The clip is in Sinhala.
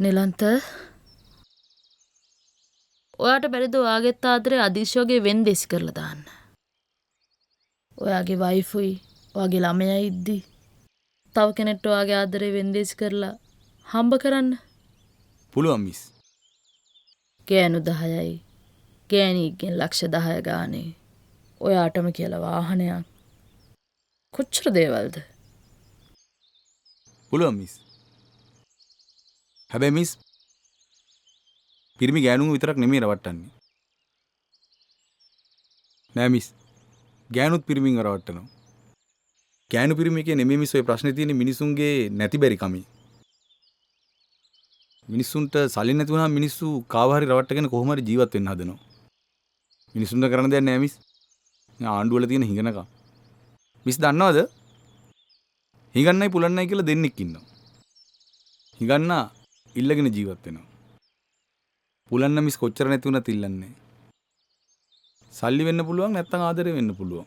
නිලන්ත ඔයාට බැරිද ඔයාගෙත් ආදරේ අදීශෝගේ වෙන්දේසි කරලා දාන්න? ඔයාගේ වයිෆුයි ඔයාගේ ළමයා ඉද්දි තව කෙනෙක්ට ඔයාගේ ආදරේ වෙන්දේසි කරලා හම්බ කරන්න. පුළුවන් මිස්. ගෑනු 10යි ගෑණිගෙන් ලක්ෂ 10 ගානේ ඔයාටම කියලා වාහනයක් කොච්චර දේවල්ද? පුළුවන් මිස්. හැබැයි මිස් පිරිමි ගෑනුන් විතරක් නෙමෙයි රවට්ටන්නේ. නෑ මිස්. ගෑනුත් පිරිමින්ව රවට්ටනවා. ගෑනු පිරිමි එකේ නෙමෙයි මිස් ඔය ප්‍රශ්නේ තියෙන්නේ මිනිසුන්ගේ නැති බැරි කමේ. මිනිසුන්ට සල්ලි නැති වුණාම මිනිස්සු කාව හරි රවට්ටගෙන කොහොම හරි ජීවත් වෙන්න හදනවා. මිනිසුන්ට කරන්න දෙයක් නෑ මිස්. ආණ්ඩුවල තියෙන හිඟනකම්. මිස් දන්නවද? හිඟන්නයි පුලන්නයි කියලා දෙන්නෙක් ඉන්නවා. හිඟන්නා ඉල්ලගෙන ජීවත් වෙනවා. පුලන්න මිස් කොච්චර නැති වුණත් ඉල්ලන්නේ. සල්ලි වෙන්න පුළුවන් නැත්නම් ආදරේ වෙන්න පුළුවන්.